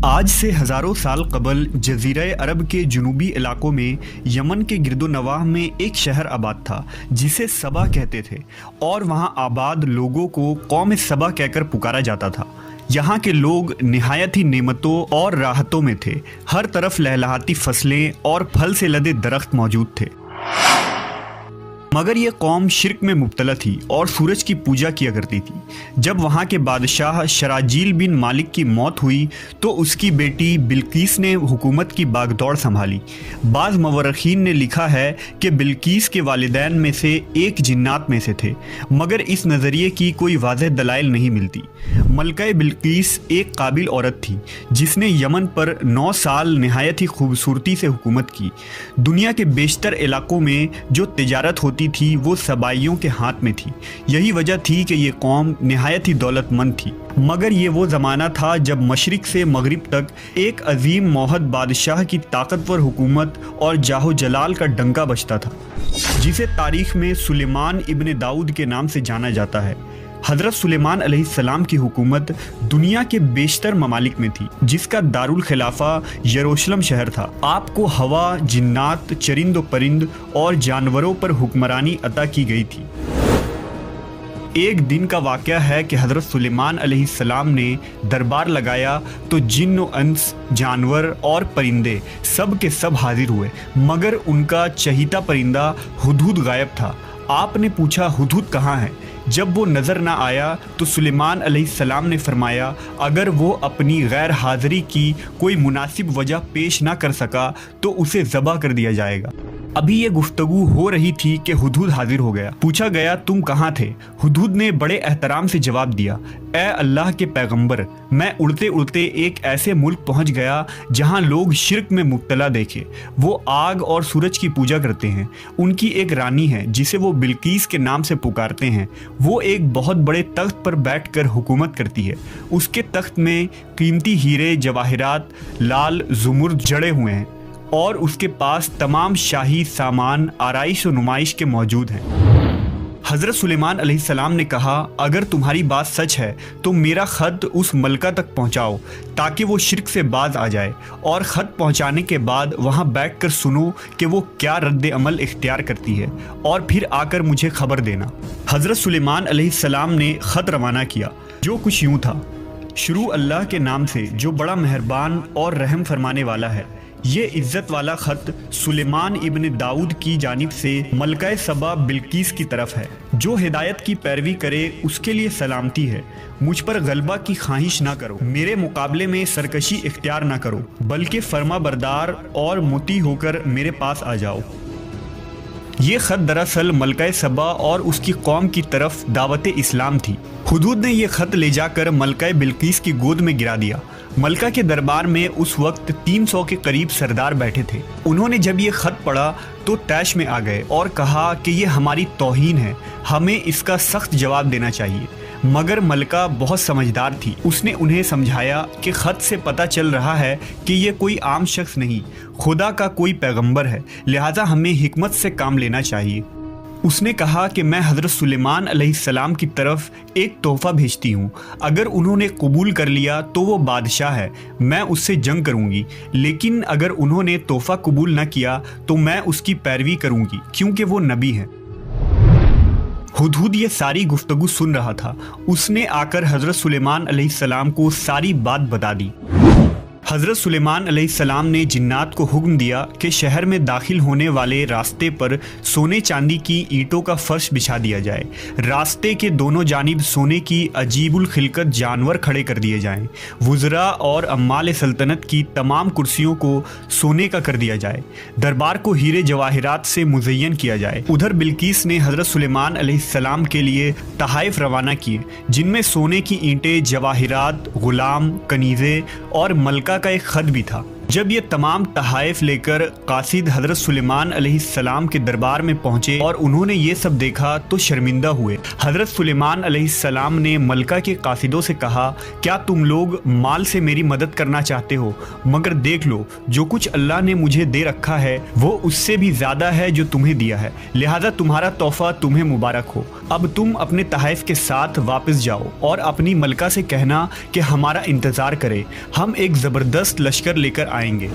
آج سے ہزاروں سال قبل جزیرہ عرب کے جنوبی علاقوں میں یمن کے گرد و نواح میں ایک شہر آباد تھا جسے سبا کہتے تھے، اور وہاں آباد لوگوں کو قوم سبا کہہ کر پکارا جاتا تھا۔ یہاں کے لوگ نہایت ہی نعمتوں اور راحتوں میں تھے، ہر طرف لہلہاتی فصلیں اور پھل سے لدے درخت موجود تھے۔ مگر یہ قوم شرک میں مبتلا تھی اور سورج کی پوجا کیا کرتی تھی۔ جب وہاں کے بادشاہ شراجیل بن مالک کی موت ہوئی تو اس کی بیٹی بلقیس نے حکومت کی باغ دوڑ سنبھالی۔ بعض مورخین نے لکھا ہے کہ بلقیس کے والدین میں سے ایک جنات میں سے تھے، مگر اس نظریے کی کوئی واضح دلائل نہیں ملتی۔ ملکہ بلقیس ایک قابل عورت تھی جس نے یمن پر 9 سال نہایت ہی خوبصورتی سے حکومت کی۔ دنیا کے بیشتر علاقوں میں جو تجارت ہوتی تھی وہ سبائیوں کے ہاتھ میں تھی۔ یہی وجہ تھی کہ یہ قوم نہایت ہی دولت مند تھی، مگر یہ وہ زمانہ تھا جب مشرق سے مغرب تک ایک عظیم موحد بادشاہ کی طاقتور حکومت اور جاہ و جلال کا ڈنکا بجتا تھا، جسے تاریخ میں سلیمان ابن داؤد کے نام سے جانا جاتا ہے۔ حضرت سلیمان علیہ السلام کی حکومت دنیا کے بیشتر ممالک میں تھی، جس کا دارالخلافہ یروشلم شہر تھا۔ آپ کو ہوا، جنات، چرند و پرند اور جانوروں پر حکمرانی عطا کی گئی تھی۔ ایک دن کا واقعہ ہے کہ حضرت سلیمان علیہ السلام نے دربار لگایا تو جن و انس، جانور اور پرندے سب کے سب حاضر ہوئے، مگر ان کا چہیتا پرندہ ہدہد غائب تھا۔ آپ نے پوچھا ہدہد کہاں ہے؟ جب وہ نظر نہ آیا تو سلیمان علیہ السلام نے فرمایا اگر وہ اپنی غیر حاضری کی کوئی مناسب وجہ پیش نہ کر سکا تو اسے ذبح کر دیا جائے گا۔ ابھی یہ گفتگو ہو رہی تھی کہ ہدہد حاضر ہو گیا۔ پوچھا گیا تم کہاں تھے؟ ہدہد نے بڑے احترام سے جواب دیا، اے اللہ کے پیغمبر، میں اڑتے اڑتے ایک ایسے ملک پہنچ گیا جہاں لوگ شرک میں مبتلا دیکھے۔ وہ آگ اور سورج کی پوجا کرتے ہیں۔ ان کی ایک رانی ہے جسے وہ بلقیس کے نام سے پکارتے ہیں۔ وہ ایک بہت بڑے تخت پر بیٹھ کر حکومت کرتی ہے۔ اس کے تخت میں قیمتی ہیرے جواہرات لال زمرد جڑے ہوئے ہیں، اور اس کے پاس تمام شاہی سامان آرائش و نمائش کے موجود ہیں۔ حضرت سلیمان علیہ السلام نے کہا اگر تمہاری بات سچ ہے تو میرا خط اس ملکہ تک پہنچاؤ تاکہ وہ شرک سے باز آ جائے، اور خط پہنچانے کے بعد وہاں بیٹھ کر سنو کہ وہ کیا رد عمل اختیار کرتی ہے، اور پھر آ کر مجھے خبر دینا۔ حضرت سلیمان علیہ السلام نے خط روانہ کیا، جو کچھ یوں تھا: شروع اللہ کے نام سے جو بڑا مہربان اور رحم فرمانے والا ہے۔ یہ عزت والا خط سلیمان ابن داؤد کی جانب سے ملکہ سبا بلقیس کی طرف ہے۔ جو ہدایت کی پیروی کرے اس کے لیے سلامتی ہے۔ مجھ پر غلبہ کی خواہش نہ کرو، میرے مقابلے میں سرکشی اختیار نہ کرو، بلکہ فرما بردار اور مطیع ہو کر میرے پاس آ جاؤ۔ یہ خط دراصل ملکہ سبا اور اس کی قوم کی طرف دعوت اسلام تھی۔ ہدہد نے یہ خط لے جا کر ملکہ بلقیس کی گود میں گرا دیا۔ ملکہ کے دربار میں اس وقت 300 کے قریب سردار بیٹھے تھے۔ انہوں نے جب یہ خط پڑھا تو طیش میں آ گئے اور کہا کہ یہ ہماری توہین ہے، ہمیں اس کا سخت جواب دینا چاہیے۔ مگر ملکہ بہت سمجھدار تھی، اس نے انہیں سمجھایا کہ خط سے پتہ چل رہا ہے کہ یہ کوئی عام شخص نہیں، خدا کا کوئی پیغمبر ہے، لہٰذا ہمیں حکمت سے کام لینا چاہیے۔ اس نے کہا کہ میں حضرت سلیمان علیہ السلام کی طرف ایک تحفہ بھیجتی ہوں، اگر انہوں نے قبول کر لیا تو وہ بادشاہ ہے، میں اس سے جنگ کروں گی، لیکن اگر انہوں نے تحفہ قبول نہ کیا تو میں اس کی پیروی کروں گی کیونکہ وہ نبی ہے۔ ہدہد یہ ساری گفتگو سن رہا تھا۔ اس نے آ کر حضرت سلیمان علیہ السلام کو ساری بات بتا دی۔ حضرت سلیمان علیہ السلام نے جنات کو حکم دیا کہ شہر میں داخل ہونے والے راستے پر سونے چاندی کی اینٹوں کا فرش بچھا دیا جائے۔ راستے کے دونوں جانب سونے کی عجیب الخلقت جانور کھڑے کر دیے جائیں۔ وزراء اور عمال سلطنت کی تمام کرسیوں کو سونے کا کر دیا جائے۔ دربار کو ہیرے جواہرات سے مزین کیا جائے۔ ادھر بلقیس نے حضرت سلیمان علیہ السلام کے لیے تحائف روانہ کیے، جن میں سونے کی اینٹیں، جواہرات، غلام، کنیزیں اور ملکہ کا ایک خط بھی تھا۔ جب یہ تمام تحائف لے کر قاصد حضرت سلیمان علیہ السلام کے دربار میں پہنچے اور انہوں نے یہ سب دیکھا تو شرمندہ ہوئے۔ حضرت سلیمان علیہ السلام نے ملکہ کے قاصدوں سے کہا، کیا تم لوگ مال سے میری مدد کرنا چاہتے ہو؟ مگر دیکھ لو، جو کچھ اللہ نے مجھے دے رکھا ہے وہ اس سے بھی زیادہ ہے جو تمہیں دیا ہے، لہذا تمہارا تحفہ تمہیں مبارک ہو۔ اب تم اپنے تحائف کے ساتھ واپس جاؤ اور اپنی ملکہ سے کہنا کہ ہمارا انتظار کرے، ہم ایک زبردست لشکر لے کر آئیں گے۔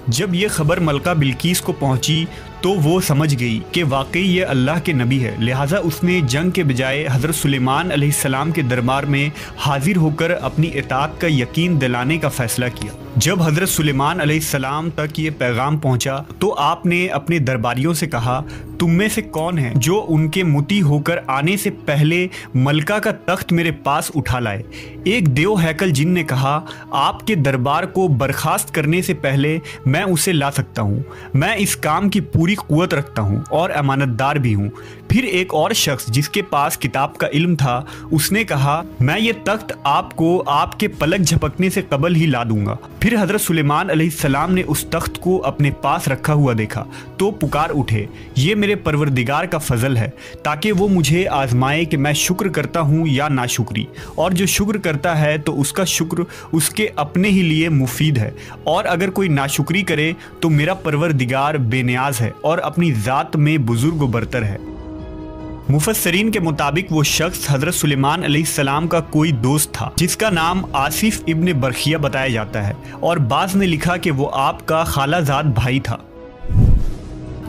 جب یہ خبر ملکہ بلقیس کو پہنچی تو وہ سمجھ گئی کہ واقعی یہ اللہ کے نبی ہے، لہٰذا اس نے جنگ کے بجائے حضرت سلیمان علیہ السلام کے دربار میں حاضر ہو کر اپنی اطاعت کا یقین دلانے کا فیصلہ کیا۔ جب حضرت سلیمان علیہ السلام تک یہ پیغام پہنچا تو آپ نے اپنے درباریوں سے کہا، تم میں سے کون ہے جو ان کے مطیع ہو کر آنے سے پہلے ملکہ کا تخت میرے پاس اٹھا لائے؟ ایک دیو ہیکل جن نے کہا، آپ کے دربار کو برخاست کرنے سے پہلے میں اسے لا سکتا ہوں، میں اس کام کی پوری قوت رکھتا ہوں اور امانت دار بھی ہوں۔ پھر ایک اور شخص جس کے پاس کتاب کا علم تھا، اس نے کہا، میں یہ تخت آپ کو آپ کے پلک جھپکنے سے قبل ہی لا دوں گا۔ پھر حضرت سلیمان علیہ السلام نے اس تخت کو اپنے پاس رکھا ہوا دیکھا تو پکار اٹھے، یہ میرے پروردگار کا فضل ہے تاکہ وہ مجھے آزمائے کہ میں شکر کرتا ہوں یا ناشکری، اور جو شکر کرتا ہے تو اس کا شکر اس کے اپنے ہی لیے مفید ہے، اور اگر کوئی ناشکری کرے تو میرا پروردگار بے نیاز ہے اور اپنی ذات میں بزرگ و برتر ہے۔ مفسرین کے مطابق وہ شخص حضرت سلیمان علیہ السلام کا کوئی دوست تھا جس کا نام آصف ابن برخیہ بتایا جاتا ہے، اور بعض نے لکھا کہ وہ آپ کا خالہ زاد بھائی تھا۔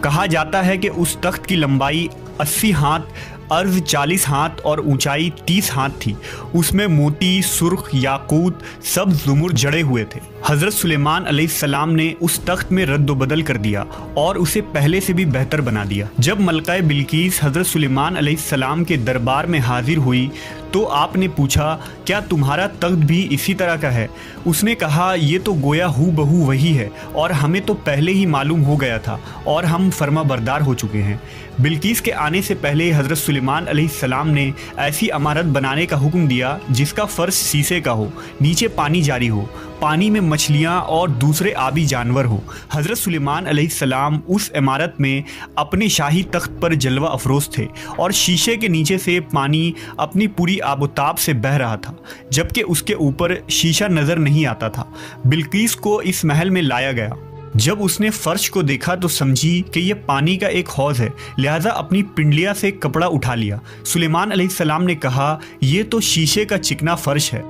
کہا جاتا ہے کہ اس تخت کی لمبائی 80 ہاتھ، عرض 40 ہاتھ اور اونچائی 30 ہاتھ تھی۔ اس میں موتی، سرخ، یاقوت، سبز زمر جڑے ہوئے تھے۔ حضرت سلیمان علیہ السلام نے اس تخت میں رد و بدل کر دیا اور اسے پہلے سے بھی بہتر بنا دیا۔ جب ملکہ بلقیس حضرت سلیمان علیہ السلام کے دربار میں حاضر ہوئی تو آپ نے پوچھا، کیا تمہارا تخت بھی اسی طرح کا ہے؟ اس نے کہا، یہ تو گویا ہو بہو وہی ہے، اور ہمیں تو پہلے ہی معلوم ہو گیا تھا اور ہم فرما بردار ہو چکے ہیں۔ بلقیس کے آنے سے پہلے حضرت سلیمان علیہ السلام نے ایسی عمارت بنانے کا حکم دیا جس کا فرش شیشے کا ہو، نیچے پانی جاری ہو، پانی میں مچھلیاں اور دوسرے آبی جانور ہو۔ حضرت سلیمان علیہ السلام اس عمارت میں اپنے شاہی تخت پر جلوہ افروز تھے، اور شیشے کے نیچے سے پانی اپنی پوری آب و تاب سے بہہ رہا تھا، جبکہ اس کے اوپر شیشہ نظر نہیں آتا تھا۔ بلقیس کو اس محل میں لایا گیا۔ جب اس نے فرش کو دیکھا تو سمجھی کہ یہ پانی کا ایک حوض ہے، لہٰذا اپنی پنڈلیا سے کپڑا اٹھا لیا۔ سلیمان علیہ السلام نے کہا، یہ تو شیشے کا چکنا فرش ہے۔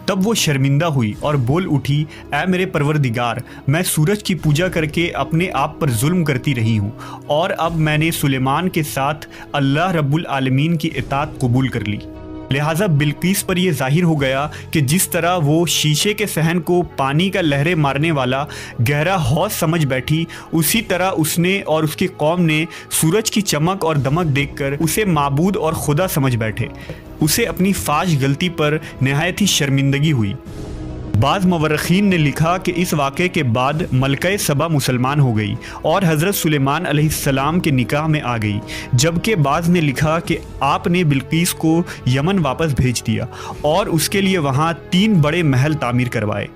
تب وہ شرمندہ ہوئی اور بول اٹھی، اے میرے پروردگار، میں سورج کی پوجا کر کے اپنے آپ پر ظلم کرتی رہی ہوں، اور اب میں نے سلیمان کے ساتھ اللہ رب العالمین کی اطاعت قبول کر لی۔ لہٰذا بلقیس پر یہ ظاہر ہو گیا کہ جس طرح وہ شیشے کے صحن کو پانی کا لہریں مارنے والا گہرا حوض سمجھ بیٹھی، اسی طرح اس نے اور اس کی قوم نے سورج کی چمک اور دمک دیکھ کر اسے معبود اور خدا سمجھ بیٹھے۔ اسے اپنی فاش غلطی پر نہایت ہی شرمندگی ہوئی۔ بعض مورخین نے لکھا کہ اس واقعے کے بعد ملکہ سبا مسلمان ہو گئی اور حضرت سلیمان علیہ السلام کے نکاح میں آ گئی، جبکہ بعض نے لکھا کہ آپ نے بلقیس کو یمن واپس بھیج دیا اور اس کے لیے وہاں 3 بڑے محل تعمیر کروائے۔